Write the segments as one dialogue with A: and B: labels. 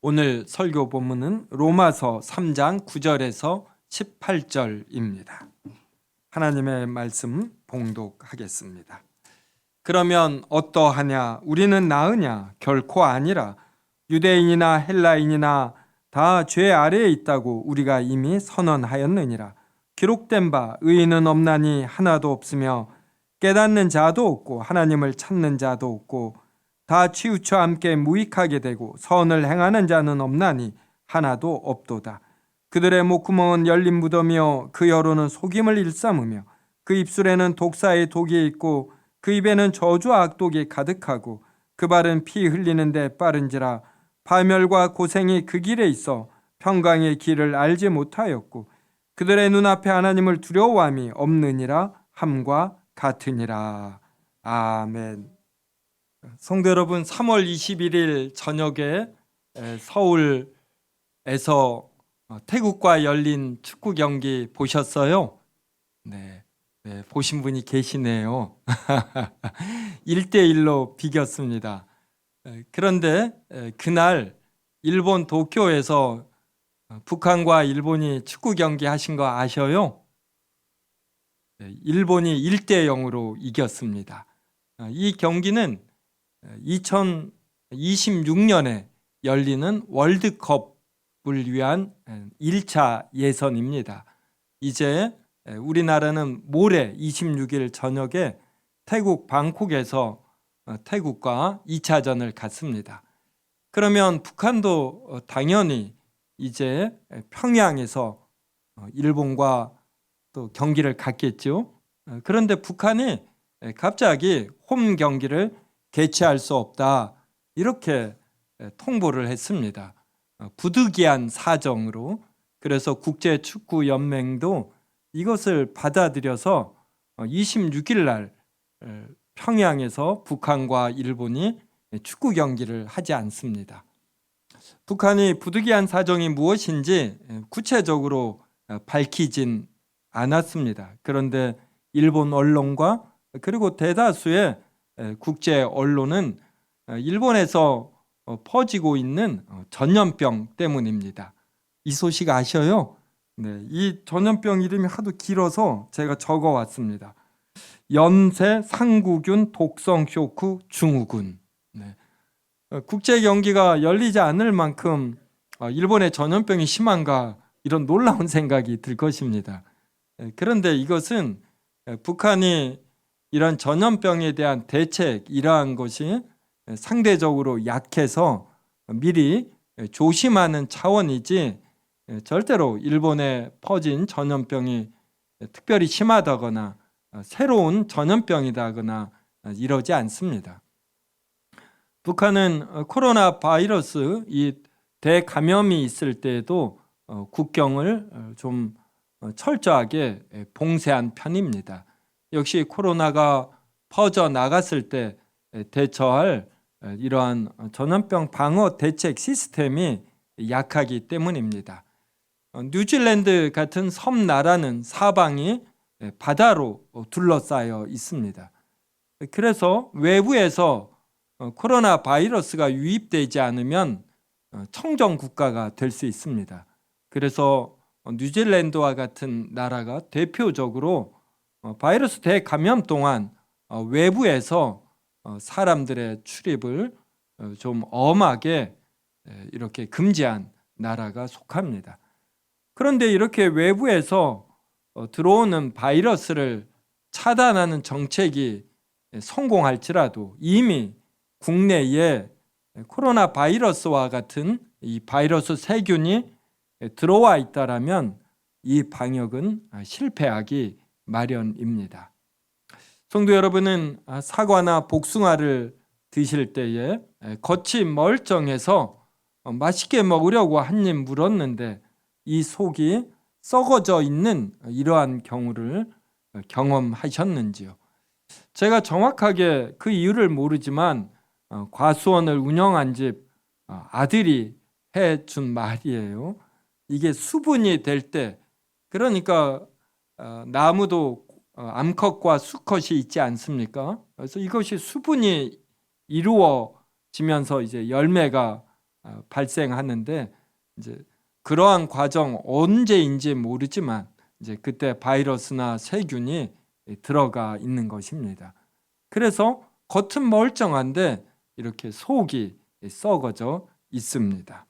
A: 오늘 설교 본문은 로마서 3장 9절에서 18절입니다. 하나님의 말씀 봉독하겠습니다. 그러면 어떠하냐? 우리는 나으냐? 결코 아니라. 유대인이나 헬라인이나 다 죄 아래에 있다고 우리가 이미 선언하였느니라. 기록된 바 의인은 없나니 하나도 없으며 깨닫는 자도 없고 하나님을 찾는 자도 없고 다 치우쳐 함께 무익하게 되고 선을 행하는 자는 없나니 하나도 없도다. 그들의 목구멍은 열린 무덤이요 그 혀로는 속임을 일삼으며 그 입술에는 독사의 독이 있고 그 입에는 저주와 악독이 가득하고 그 발은 피 흘리는데 빠른지라. 파멸과 고생이 그 길에 있어 평강의 길을 알지 못하였고 그들의 눈앞에 하나님을 두려워함이 없느니라 함과 같으니라. 아멘. 성도 여러분, 3월 21일 저녁에 서울에서 태국과 열린 축구 경기 보셨어요? 네, 보신 분이 계시네요. 1대1로 비겼습니다. 그런데 그날 일본 도쿄에서 북한과 일본이 축구 경기 하신 거 아셔요? 일본이 1대0으로 이겼습니다. 이 경기는 2026년에 열리는 월드컵을 위한 1차 예선입니다. 이제 우리나라는 모레 26일 저녁에 태국 방콕에서 태국과 2차전을 갖습니다. 그러면 북한도 당연히 이제 평양에서 일본과 또 경기를 갖겠죠. 그런데 북한이 갑자기 홈 경기를 개최할 수 없다 이렇게 통보를 했습니다. 부득이한 사정으로. 그래서 국제축구연맹도 이것을 받아들여서 26일 날 평양에서 북한과 일본이 축구 경기를 하지 않습니다. 북한이 부득이한 사정이 무엇인지 구체적으로 밝히진 않았습니다. 그런데 일본 언론과 그리고 대다수의 국제 언론은 일본에서 퍼지고 있는 전염병 때문입니다. 이 소식 아셔요? 네, 이 전염병 이름이 하도 길어서 제가 적어왔습니다. 연세 상구균 독성 쇼크 증후군. 네. 국제 경기가 열리지 않을 만큼 일본의 전염병이 심한가 이런 놀라운 생각이 들 것입니다. 그런데 이것은 북한이 이런 전염병에 대한 대책 이러한 것이 상대적으로 약해서 미리 조심하는 차원이지 절대로 일본에 퍼진 전염병이 특별히 심하다거나 새로운 전염병이다거나 이러지 않습니다. 북한은 코로나 바이러스 이 대감염이 있을 때에도 국경을 좀 철저하게 봉쇄한 편입니다. 역시 코로나가 퍼져 나갔을 때 대처할 이러한 전염병 방어 대책 시스템이 약하기 때문입니다. 뉴질랜드 같은 섬나라는 사방이 바다로 둘러싸여 있습니다. 그래서 외부에서 코로나 바이러스가 유입되지 않으면 청정 국가가 될 수 있습니다. 그래서 뉴질랜드와 같은 나라가 대표적으로 바이러스 대감염 동안 외부에서 사람들의 출입을 좀 엄하게 이렇게 금지한 나라가 속합니다. 그런데 이렇게 외부에서 들어오는 바이러스를 차단하는 정책이 성공할지라도 이미 국내에 코로나 바이러스와 같은 이 바이러스 세균이 들어와 있다라면 이 방역은 실패하기 마련입니다. 성도 여러분은 사과나 복숭아를 드실 때에 겉이 멀쩡해서 맛있게 먹으려고 한 입 물었는데 이 속이 썩어져 있는 이러한 경우를 경험하셨는지요? 제가 정확하게 그 이유를 모르지만 과수원을 운영한 집 아들이 해준 말이에요. 이게 수분이 될 때, 그러니까 나무도 암컷과 수컷이 있지 않습니까? 그래서 이것이 수분이 이루어지면서 이제 열매가 발생하는데 이제 그러한 과정 언제인지 모르지만 이제 그때 바이러스나 세균이 들어가 있는 것입니다. 그래서 겉은 멀쩡한데 이렇게 속이 썩어져 있습니다.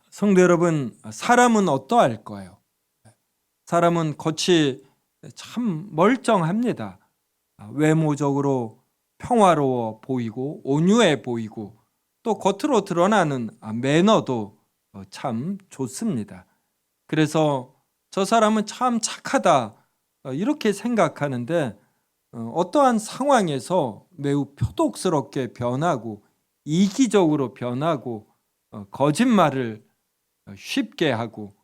A: 성도 여러분, 사람은 어떠할까요? 사람은 겉이 참 멀쩡합니다. 외모적으로 평화로워 보이고 온유해 보이고 또 겉으로 드러나는 매너도 참 좋습니다. 그래서 저 사람은 참 착하다 이렇게 생각하는데 어떠한 상황에서 매우 표독스럽게 변하고 이기적으로 변하고 거짓말을 쉽게 하고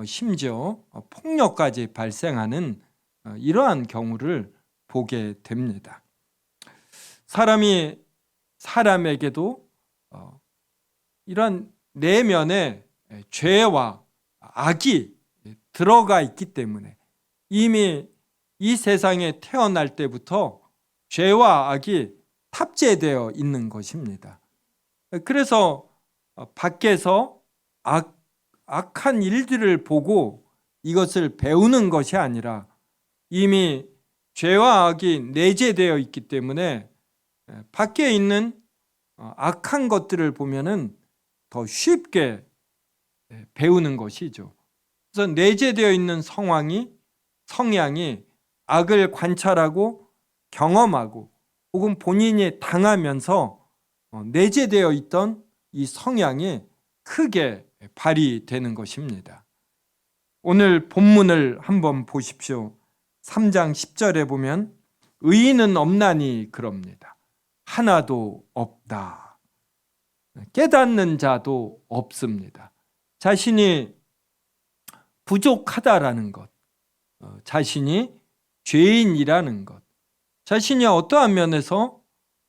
A: 심지어 폭력까지 발생하는 이러한 경우를 보게 됩니다. 사람이 사람에게도 이런 내면에 죄와 악이 들어가 있기 때문에 이미 이 세상에 태어날 때부터 죄와 악이 탑재되어 있는 것입니다. 그래서 밖에서 악한 일들을 보고 이것을 배우는 것이 아니라 이미 죄와 악이 내재되어 있기 때문에 밖에 있는 악한 것들을 보면은 더 쉽게 배우는 것이죠. 그래서 내재되어 있는 성향이 악을 관찰하고 경험하고 혹은 본인이 당하면서 내재되어 있던 이 성향이 크게 발휘되는 것입니다. 오늘 본문을 한번 보십시오. 3장 10절에 보면 의인은 없나니 그럽니다. 하나도 없다. 깨닫는 자도 없습니다. 자신이 부족하다라는 것, 자신이 죄인이라는 것, 자신이 어떠한 면에서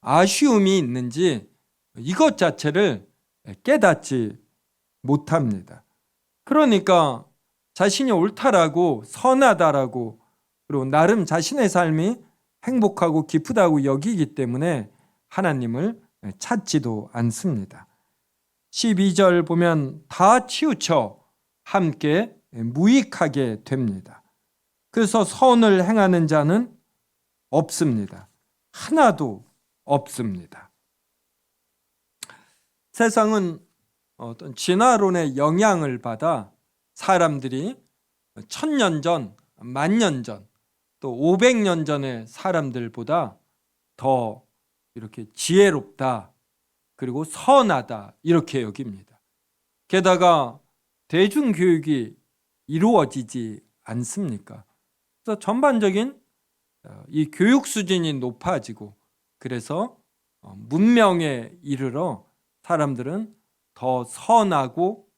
A: 아쉬움이 있는지 이것 자체를 깨닫지 못합니다. 그러니까 자신이 옳다라고 선하다라고 그리고 나름 자신의 삶이 행복하고 기쁘다고 여기기 때문에 하나님을 찾지도 않습니다. 12절 보면 다 치우쳐 함께 무익하게 됩니다. 그래서 선을 행하는 자는 없습니다. 하나도 없습니다. 세상은 어떤 진화론의 영향을 받아 사람들이 1000년 전, 10,000년 전, 또 500년 전의 사람들보다 더 이렇게 지혜롭다, 그리고 선하다 이렇게 여깁니다. 게다가 대중교육이 이루어지지 않습니까? 그래서 전반적인 이 교육 수준이 높아지고 그래서 문명에 이르러 사람들은 더 선하고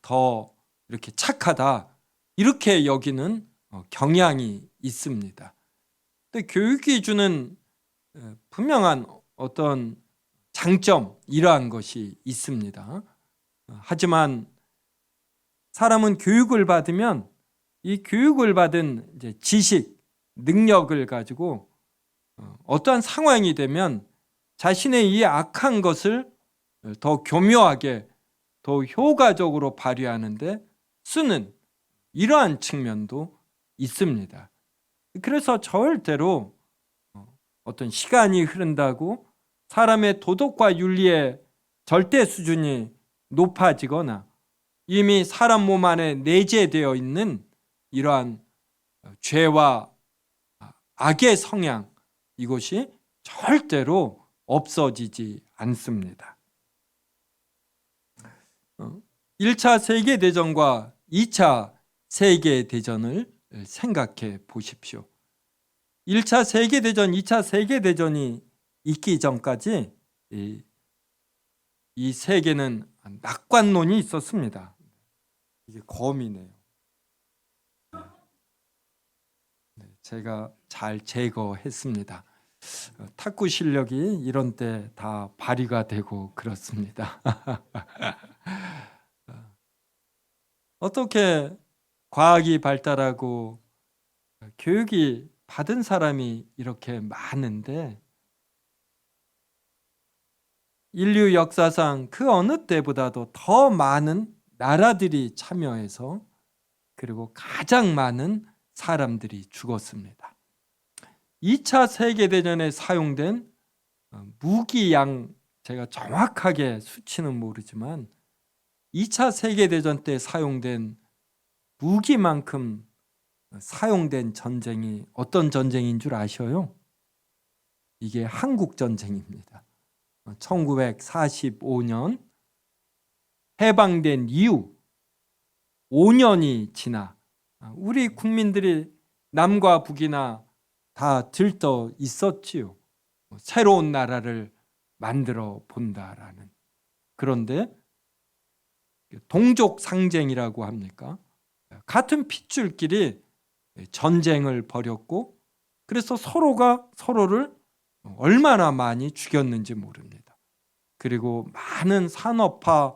A: 더 이렇게 착하다 이렇게 여기는 경향이 있습니다. 근데 교육이 주는 분명한 어떤 장점 이러한 것이 있습니다. 하지만 사람은 교육을 받으면 이 교육을 받은 이제 지식, 능력을 가지고 어떠한 상황이 되면 자신의 이 악한 것을 더 교묘하게, 더 효과적으로 발휘하는데 쓰는 이러한 측면도 있습니다. 그래서 절대로 어떤 시간이 흐른다고 사람의 도덕과 윤리의 절대 수준이 높아지거나 이미 사람 몸 안에 내재되어 있는 이러한 죄와 악의 성향, 이것이 절대로 없어지지 않습니다. 1차 세계대전과 2차 세계대전을 생각해 보십시오. 1차 세계대전, 2차 세계대전이 있기 전까지 이 세계는 낙관론이 있었습니다. 이게 검이네요. 제가 잘 제거했습니다. 탁구 실력이 이런 때 다 발휘가 되고 그렇습니다. 어떻게 과학이 발달하고 교육이 받은 사람이 이렇게 많은데 인류 역사상 그 어느 때보다도 더 많은 나라들이 참여해서 그리고 가장 많은 사람들이 죽었습니다. 2차 세계대전에 사용된 무기양, 제가 정확하게 수치는 모르지만 2차 세계대전 때 사용된 무기만큼 사용된 전쟁이 어떤 전쟁인 줄 아셔요? 이게 한국전쟁입니다. 1945년 해방된 이후 5년이 지나 우리 국민들이 남과 북이나 다 들떠 있었지요. 새로운 나라를 만들어 본다라는. 그런데 동족 상쟁이라고 합니까? 같은 핏줄끼리 전쟁을 벌였고, 그래서 서로가 서로를 얼마나 많이 죽였는지 모릅니다. 그리고 많은 산업화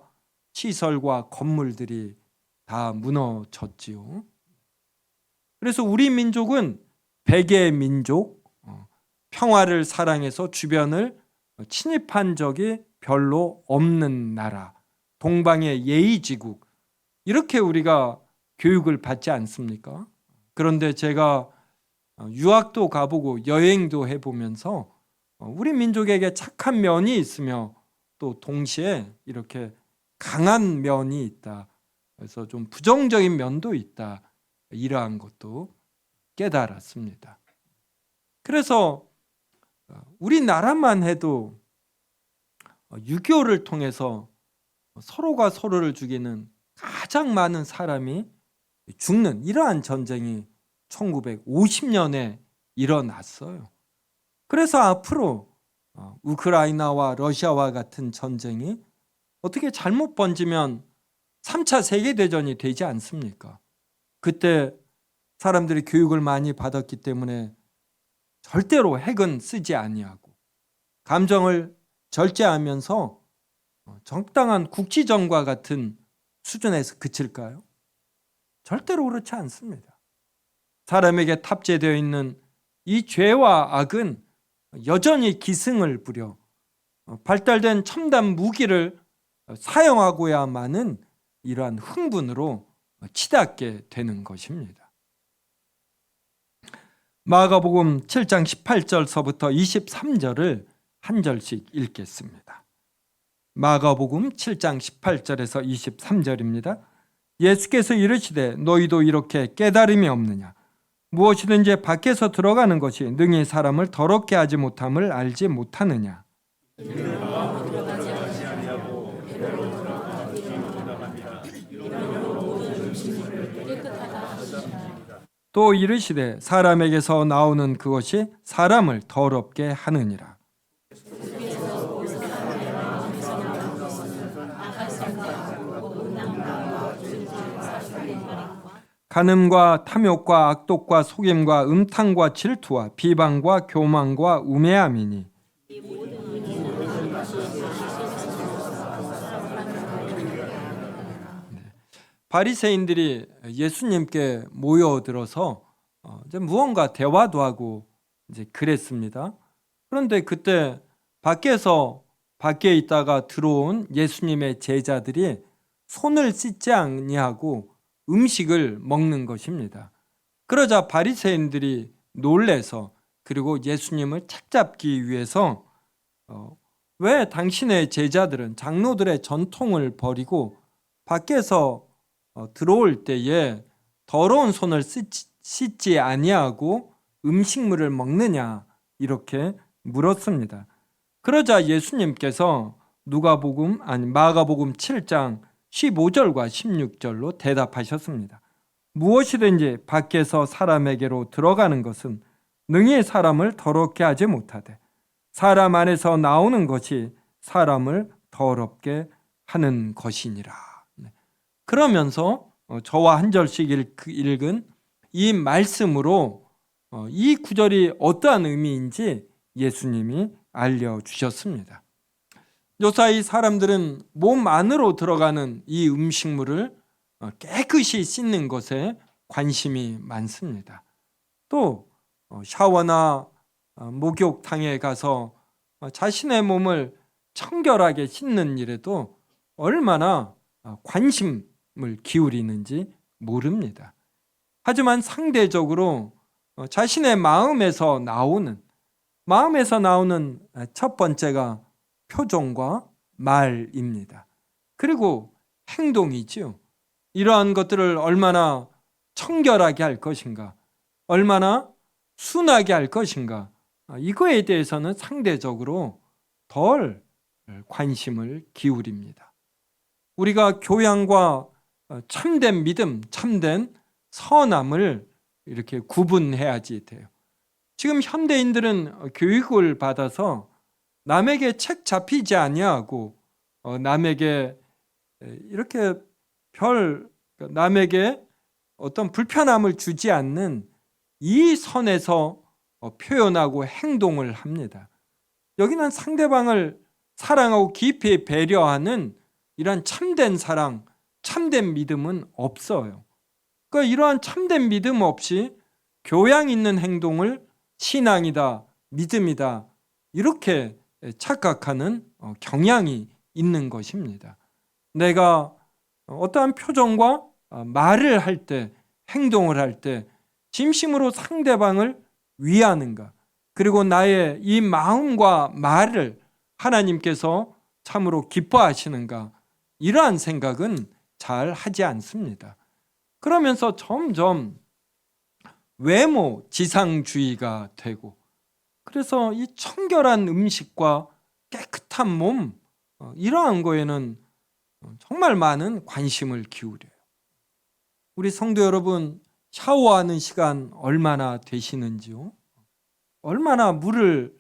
A: 시설과 건물들이 다 무너졌지요. 그래서 우리 민족은 백의 민족, 평화를 사랑해서 주변을 침입한 적이 별로 없는 나라, 동방의 예의지국, 이렇게 우리가 교육을 받지 않습니까? 그런데 제가 유학도 가보고 여행도 해보면서 우리 민족에게 착한 면이 있으며 또 동시에 이렇게 강한 면이 있다. 그래서 좀 부정적인 면도 있다. 이러한 것도 깨달았습니다. 그래서 우리나라만 해도 6.25를 통해서 서로가 서로를 죽이는 가장 많은 사람이 죽는 이러한 전쟁이 1950년에 일어났어요. 그래서 앞으로 우크라이나와 러시아와 같은 전쟁이 어떻게 잘못 번지면 3차 세계대전이 되지 않습니까? 그때 사람들이 교육을 많이 받았기 때문에 절대로 핵은 쓰지 아니하고 감정을 절제하면서 적당한 국지전과 같은 수준에서 그칠까요? 절대로 그렇지 않습니다. 사람에게 탑재되어 있는 이 죄와 악은 여전히 기승을 부려 발달된 첨단 무기를 사용하고야만은 이러한 흥분으로 치닫게 되는 것입니다. 마가복음 7장 18절서부터 23절을 한 절씩 읽겠습니다. 마가복음 7장 18절에서 23절입니다. 예수께서 이르시되 너희도 이렇게 깨달음이 없느냐? 무엇이든지 밖에서 들어가는 것이 능히 사람을 더럽게 하지 못함을 알지 못하느냐? 또 이르시되 사람에게서 나오는 그것이 사람을 더럽게 하느니라. 간음과 탐욕과 악독과 속임과 음탕과 질투와 비방과 교만과 우매함이니 바리새인들이 예수님께 모여들어서 이제 무언가 대화도 하고 이제 그랬습니다. 그런데 그때 밖에 있다가 들어온 예수님의 제자들이 손을 씻지 아니하고 음식을 먹는 것입니다. 그러자 바리새인들이 놀래서 그리고 예수님을 책잡기 위해서 왜 당신의 제자들은 장로들의 전통을 버리고 밖에서 들어올 때에 더러운 손을 씻지 아니하고 음식물을 먹느냐 이렇게 물었습니다. 그러자 예수님께서 마가복음 7장 15절과 16절로 대답하셨습니다. 무엇이든지 밖에서 사람에게로 들어가는 것은 능히 사람을 더럽게 하지 못하되 사람 안에서 나오는 것이 사람을 더럽게 하는 것이니라. 그러면서 저와 한 절씩 읽은 이 말씀으로 이 구절이 어떠한 의미인지 예수님이 알려주셨습니다. 요사이 사람들은 몸 안으로 들어가는 이 음식물을 깨끗이 씻는 것에 관심이 많습니다. 또 샤워나 목욕탕에 가서 자신의 몸을 청결하게 씻는 일에도 얼마나 관심을 기울이는지 모릅니다. 하지만 상대적으로 자신의 마음에서 나오는 첫 번째가 표정과 말입니다. 그리고 행동이지요. 이러한 것들을 얼마나 청결하게 할 것인가, 얼마나 순하게 할 것인가, 이거에 대해서는 상대적으로 덜 관심을 기울입니다. 우리가 교양과 참된 믿음, 참된 선함을 이렇게 구분해야지 돼요. 지금 현대인들은 교육을 받아서 남에게 책 잡히지 아니하고 남에게 이렇게 남에게 어떤 불편함을 주지 않는 이 선에서 표현하고 행동을 합니다. 여기는 상대방을 사랑하고 깊이 배려하는 이러한 참된 사랑, 참된 믿음은 없어요. 그러니까 이러한 참된 믿음 없이 교양 있는 행동을 신앙이다, 믿음이다, 이렇게 착각하는 경향이 있는 것입니다. 내가 어떠한 표정과 말을 할 때, 행동을 할 때 진심으로 상대방을 위하는가, 그리고 나의 이 마음과 말을 하나님께서 참으로 기뻐하시는가, 이러한 생각은 잘 하지 않습니다. 그러면서 점점 외모 지상주의가 되고, 그래서 이 청결한 음식과 깨끗한 몸, 이러한 거에는 정말 많은 관심을 기울여요. 우리 성도 여러분, 샤워하는 시간 얼마나 되시는지요? 얼마나 물을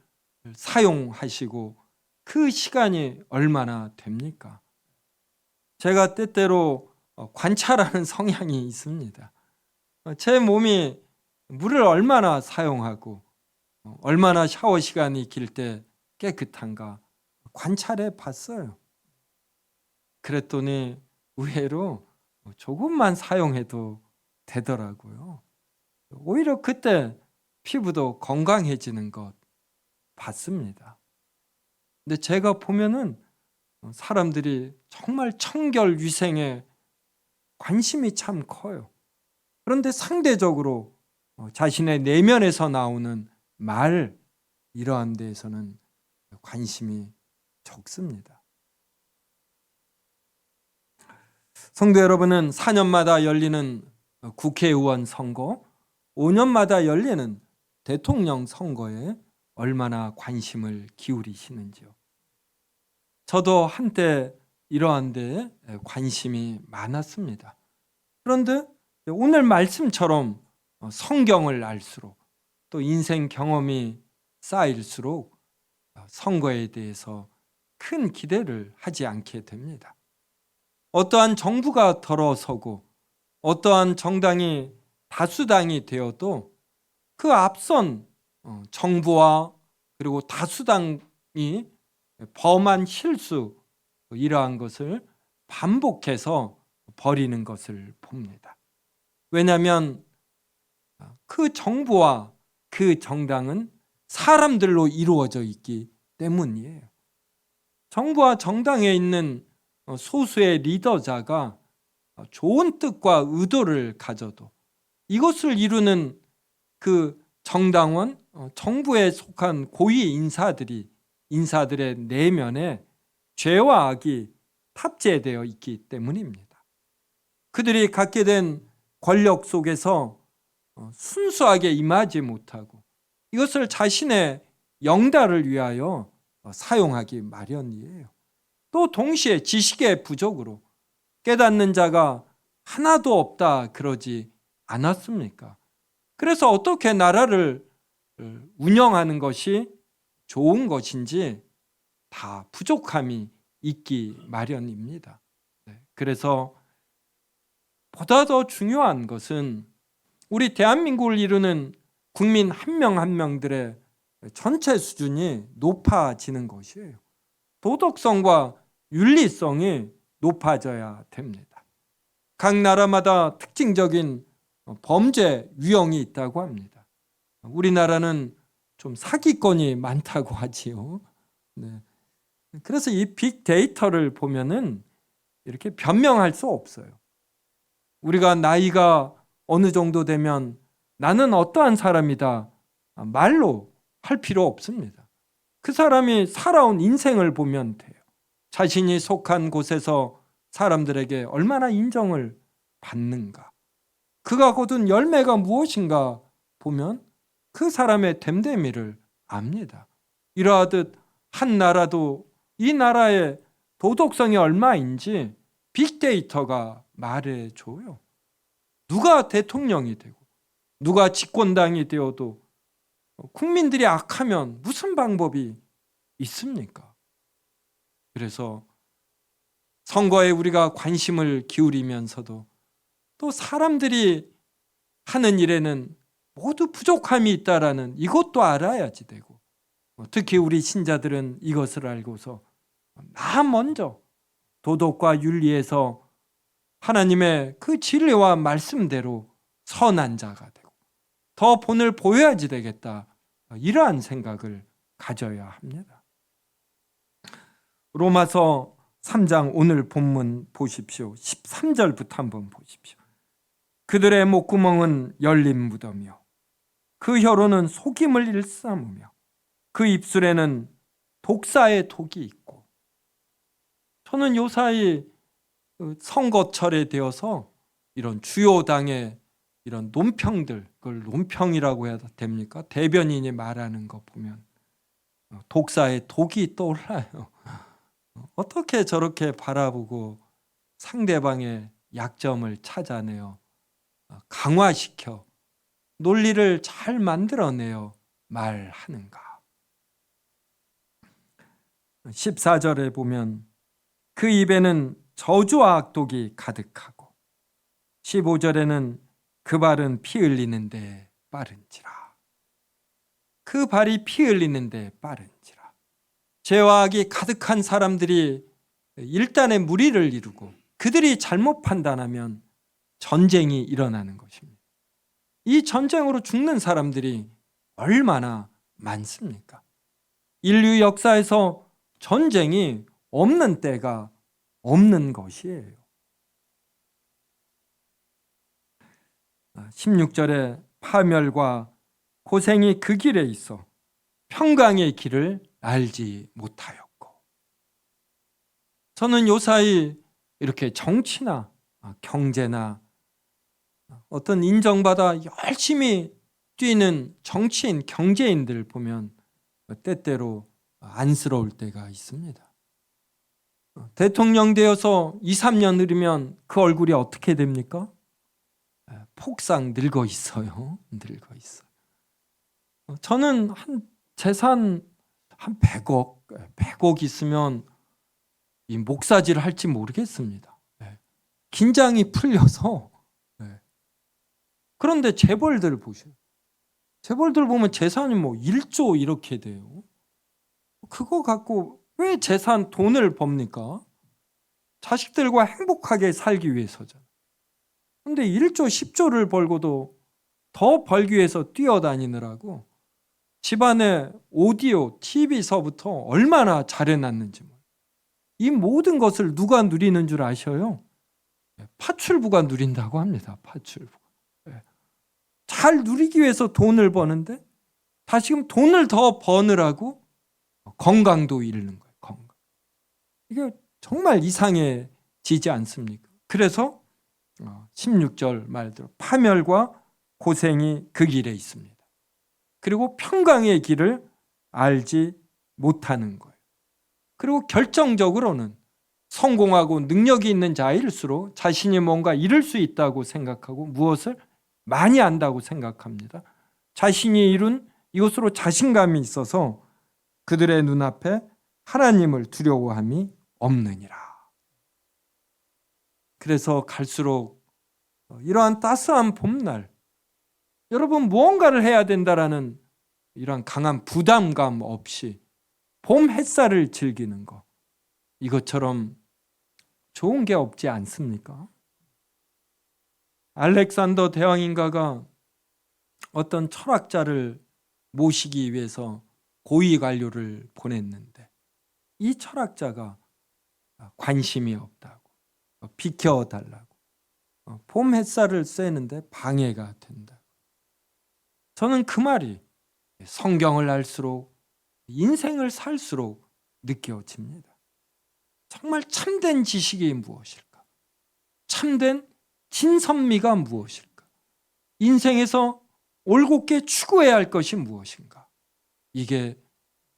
A: 사용하시고 그 시간이 얼마나 됩니까? 제가 때때로 관찰하는 성향이 있습니다. 제 몸이 물을 얼마나 사용하고 얼마나 샤워 시간이 길 때 깨끗한가 관찰해 봤어요. 그랬더니 의외로 조금만 사용해도 되더라고요. 오히려 그때 피부도 건강해지는 것 봤습니다. 근데 제가 보면은 사람들이 정말 청결 위생에 관심이 참 커요. 그런데 상대적으로 자신의 내면에서 나오는 말, 이러한 데에서는 관심이 적습니다. 성도 여러분은 4년마다 열리는 국회의원 선거, 5년마다 열리는 대통령 선거에 얼마나 관심을 기울이시는지요? 저도 한때 이러한 데 관심이 많았습니다. 그런데 오늘 말씀처럼 성경을 알수록 또 인생 경험이 쌓일수록 선거에 대해서 큰 기대를 하지 않게 됩니다. 어떠한 정부가 들어서고 어떠한 정당이 다수당이 되어도 그 앞선 정부와 그리고 다수당이 범한 실수, 이러한 것을 반복해서 벌이는 것을 봅니다. 왜냐하면 그 정부와 그 정당은 사람들로 이루어져 있기 때문이에요. 정부와 정당에 있는 소수의 리더자가 좋은 뜻과 의도를 가져도 이것을 이루는 그 정당원, 정부에 속한 고위 인사들의 내면에 죄와 악이 탑재되어 있기 때문입니다. 그들이 갖게 된 권력 속에서 순수하게 임하지 못하고 이것을 자신의 영달을 위하여 사용하기 마련이에요. 또 동시에 지식의 부족으로 깨닫는 자가 하나도 없다 그러지 않았습니까? 그래서 어떻게 나라를 운영하는 것이 좋은 것인지 다 부족함이 있기 마련입니다. 그래서 보다 더 중요한 것은 우리 대한민국을 이루는 국민 한 명 한 명들의 전체 수준이 높아지는 것이에요. 도덕성과 윤리성이 높아져야 됩니다. 각 나라마다 특징적인 범죄 유형이 있다고 합니다. 우리나라는 좀 사기건이 많다고 하지요. 네. 그래서 이 빅데이터를 보면은 이렇게 변명할 수 없어요. 우리가 나이가 어느 정도 되면 나는 어떠한 사람이다 말로 할 필요 없습니다. 그 사람이 살아온 인생을 보면 돼요. 자신이 속한 곳에서 사람들에게 얼마나 인정을 받는가, 그가 거둔 열매가 무엇인가 보면 그 사람의 됨됨이를 압니다. 이러하듯 한 나라도 이 나라의 도덕성이 얼마인지 빅데이터가 말해줘요. 누가 대통령이 되고 누가 집권당이 되어도 국민들이 악하면 무슨 방법이 있습니까? 그래서 선거에 우리가 관심을 기울이면서도 또 사람들이 하는 일에는 모두 부족함이 있다라는 이것도 알아야지 되고, 특히 우리 신자들은 이것을 알고서 나 먼저 도덕과 윤리에서 하나님의 그 진리와 말씀대로 선한 자가 되고 더 본을 보여야지 되겠다, 이러한 생각을 가져야 합니다. 로마서 3장 오늘 본문 보십시오. 13절부터 한번 보십시오. 그들의 목구멍은 열린 무덤이요 그 혀로는 속임을 일삼으며 그 입술에는 독사의 독이 있고. 저는 요사이 선거철에 되어서 이런 주요 당의 이런 논평들, 그걸 논평이라고 해야 됩니까? 대변인이 말하는 거 보면 독사의 독이 떠올라요. 어떻게 저렇게 바라보고 상대방의 약점을 찾아내어 강화시켜 논리를 잘 만들어내어 말하는가. 14절에 보면 그 입에는 저주와 악독이 가득하고 15절에는 그 발은 피 흘리는데 빠른지라. 그 발이 피 흘리는데 빠른지라. 죄와 악이 가득한 사람들이 일단의 무리를 이루고 그들이 잘못 판단하면 전쟁이 일어나는 것입니다. 이 전쟁으로 죽는 사람들이 얼마나 많습니까? 인류 역사에서 전쟁이 없는 때가 없는 것이에요. 16절에 파멸과 고생이 그 길에 있어 평강의 길을 알지 못하였고. 저는 요사이 이렇게 정치나 경제나 어떤 인정받아 열심히 뛰는 정치인, 경제인들 보면 때때로 안쓰러울 때가 있습니다. 대통령 되어서 2, 3년 흐르면 그 얼굴이 어떻게 됩니까? 폭삭 늙어 있어요. 늙어 있어요. 저는 한 재산 한 100억 있으면 이 목사질을 할지 모르겠습니다. 긴장이 풀려서. 그런데 재벌들 보세요. 재벌들 보면 재산이 뭐 1조 이렇게 돼요. 그거 갖고 왜 재산 돈을 법니까? 자식들과 행복하게 살기 위해서잖아요. 그런데 1조 10조를 벌고도 더 벌기 위해서 뛰어다니느라고 집안에 오디오, TV서부터 얼마나 잘해놨는지. 이 모든 것을 누가 누리는 줄 아셔요? 파출부가 누린다고 합니다. 파출부. 잘 누리기 위해서 돈을 버는데 다시금 돈을 더 버느라고 건강도 잃는 거예요. 건강. 이게 정말 이상해지지 않습니까? 그래서 16절 말대로 파멸과 고생이 그 길에 있습니다. 그리고 평강의 길을 알지 못하는 거예요. 그리고 결정적으로는 성공하고 능력이 있는 자일수록 자신이 뭔가 이룰 수 있다고 생각하고 무엇을 많이 안다고 생각합니다. 자신이 이룬 이것으로 자신감이 있어서 그들의 눈앞에 하나님을 두려워함이 없느니라. 그래서 갈수록 이러한 따스한 봄날, 여러분 무언가를 해야 된다라는 이러한 강한 부담감 없이 봄 햇살을 즐기는 것, 이것처럼 좋은 게 없지 않습니까? 알렉산더 대왕인가가 어떤 철학자를 모시기 위해서 고위 관료를 보냈는데 이 철학자가 관심이 없다고, 비켜달라고, 봄 햇살을 쐬는데 방해가 된다. 저는 그 말이 성경을 알수록, 인생을 살수록 느껴집니다. 정말 참된 지식이 무엇일까? 참된 진선미가 무엇일까? 인생에서 올곧게 추구해야 할 것이 무엇인가? 이게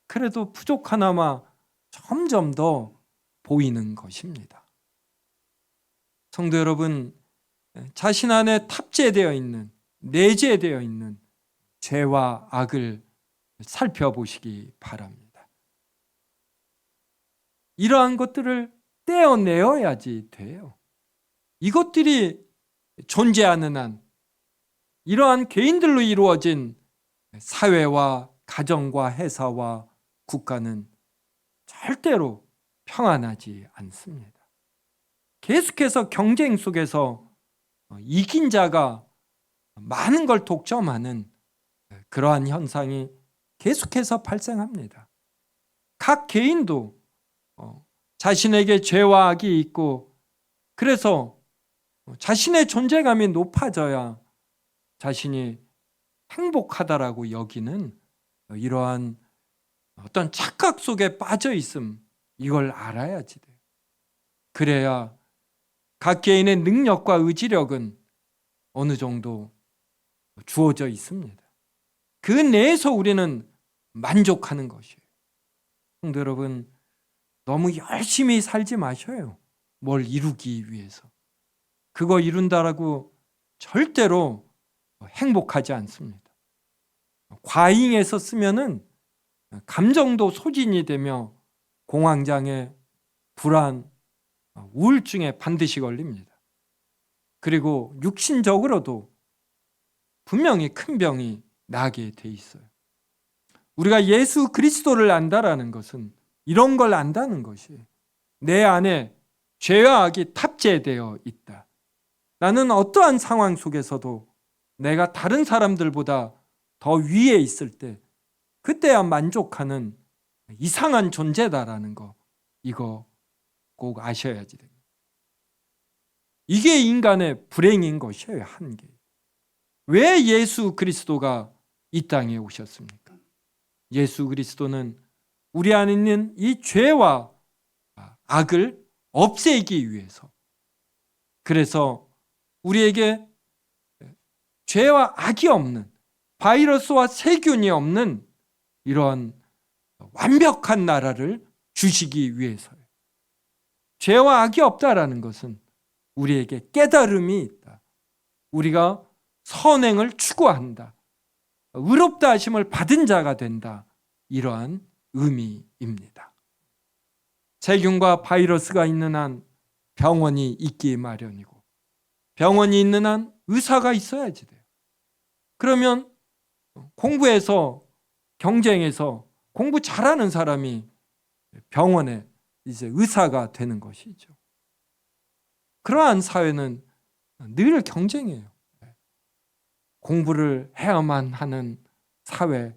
A: 그래도 부족하나마 점점 더 보이는 것입니다. 성도 여러분, 자신 안에 탑재되어 있는, 내재되어 있는 죄와 악을 살펴보시기 바랍니다. 이러한 것들을 떼어내어야지 돼요. 이것들이 존재하는 한 이러한 개인들로 이루어진 사회와 가정과 회사와 국가는 절대로 평안하지 않습니다. 계속해서 경쟁 속에서 이긴 자가 많은 걸 독점하는 그러한 현상이 계속해서 발생합니다. 각 개인도 자신에게 죄와 악이 있고, 그래서 자신의 존재감이 높아져야 자신이 행복하다라고 여기는 이러한 어떤 착각 속에 빠져 있음, 이걸 알아야지 돼요. 그래야 각 개인의 능력과 의지력은 어느 정도 주어져 있습니다. 그 내에서 우리는 만족하는 것이에요. 성도 여러분, 너무 열심히 살지 마셔요. 뭘 이루기 위해서. 그거 이룬다라고 절대로 행복하지 않습니다. 과잉해서 쓰면은 감정도 소진이 되며 공황장애, 불안, 우울증에 반드시 걸립니다. 그리고 육신적으로도 분명히 큰 병이 나게 돼 있어요. 우리가 예수 그리스도를 안다라는 것은 이런 걸 안다는 것이에요. 내 안에 죄와 악이 탑재되어 있다. 나는 어떠한 상황 속에서도 내가 다른 사람들보다 더 위에 있을 때 그때야 만족하는 이상한 존재다라는 거, 이거 꼭 아셔야지 됩니다. 이게 인간의 불행인 것이에요. 한계. 왜 예수 그리스도가 이 땅에 오셨습니까? 예수 그리스도는 우리 안에 있는 이 죄와 악을 없애기 위해서, 그래서 우리에게 죄와 악이 없는, 바이러스와 세균이 없는 이러한 완벽한 나라를 주시기 위해서요. 죄와 악이 없다라는 것은 우리에게 깨달음이 있다. 우리가 선행을 추구한다. 의롭다 하심을 받은 자가 된다. 이러한 의미입니다. 세균과 바이러스가 있는 한 병원이 있기 마련이고, 병원이 있는 한 의사가 있어야지 돼요. 그러면 공부해서, 경쟁해서 공부 잘하는 사람이 병원에 이제 의사가 되는 것이죠. 그러한 사회는 늘 경쟁이에요. 공부를 해야만 하는 사회,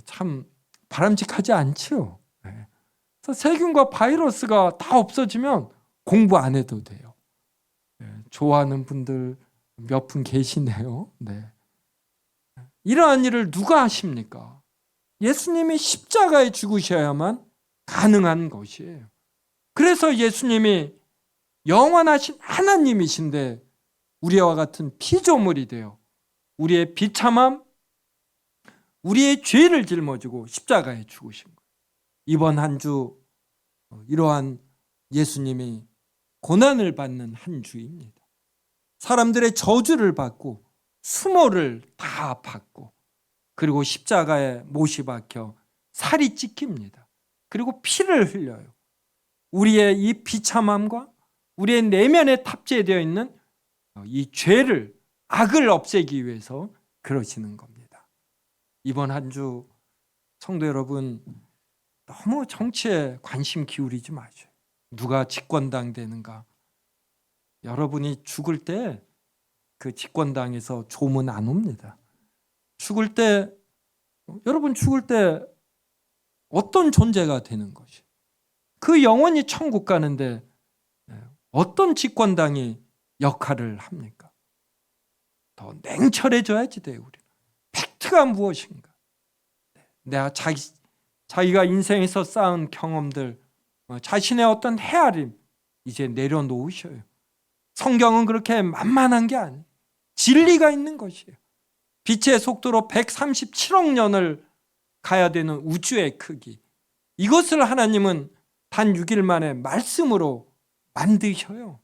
A: 참 바람직하지 않죠. 그래서 세균과 바이러스가 다 없어지면 공부 안 해도 돼요. 좋아하는 분들 몇 분 계시네요. 네. 이러한 일을 누가 하십니까? 예수님이 십자가에 죽으셔야만 가능한 것이에요. 그래서 예수님이 영원하신 하나님이신데 우리와 같은 피조물이 되어 우리의 비참함, 우리의 죄를 짊어지고 십자가에 죽으신 거예요. 이번 한 주 이러한 예수님이 고난을 받는 한 주입니다. 사람들의 저주를 받고 수모를 다 받고, 그리고 십자가에 못이 박혀 살이 찢깁니다. 그리고 피를 흘려요. 우리의 이 비참함과 우리의 내면에 탑재되어 있는 이 죄를, 악을 없애기 위해서 그러시는 겁니다. 이번 한 주 성도 여러분, 너무 정치에 관심 기울이지 마세요. 누가 집권당 되는가? 여러분이 죽을 때 그 집권당에서 조문 안 옵니다. 죽을 때, 여러분 죽을 때 어떤 존재가 되는 것이? 그 영혼이 천국 가는데 어떤 집권당이 역할을 합니까? 더 냉철해져야지 돼요. 우리 팩트가 무엇인가? 내가 자기가 인생에서 쌓은 경험들, 자신의 어떤 헤아림 이제 내려놓으셔요. 성경은 그렇게 만만한 게 아니에요. 진리가 있는 것이에요. 빛의 속도로 137억 년을 가야 되는 우주의 크기, 이것을 하나님은 단 6일 만에 말씀으로 만드셔요.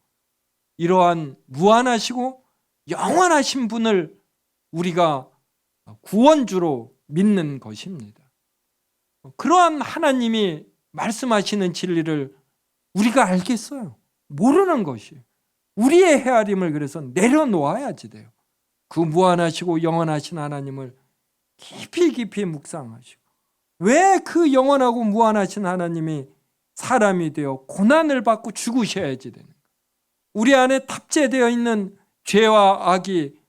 A: 이러한 무한하시고 영원하신 분을 우리가 구원주로 믿는 것입니다. 그러한 하나님이 말씀하시는 진리를 우리가 알겠어요? 모르는 것이에요. 우리의 헤아림을 그래서 내려놓아야지 돼요. 그 무한하시고 영원하신 하나님을 깊이 깊이 묵상하시고, 왜 그 영원하고 무한하신 하나님이 사람이 되어 고난을 받고 죽으셔야지 되는가? 우리 안에 탑재되어 있는 죄와 악이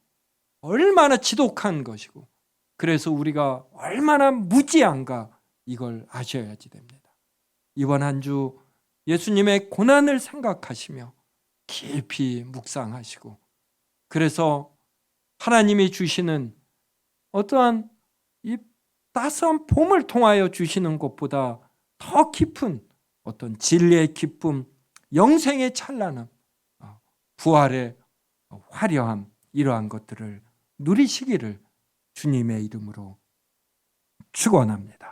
A: 얼마나 지독한 것이고, 그래서 우리가 얼마나 무지한가, 이걸 아셔야지 됩니다. 이번 한 주 예수님의 고난을 생각하시며 깊이 묵상하시고, 그래서 하나님이 주시는 어떠한 이 따스한 봄을 통하여 주시는 것보다 더 깊은 어떤 진리의 기쁨, 영생의 찬란함, 부활의 화려함, 이러한 것들을 누리시기를 주님의 이름으로 축원합니다.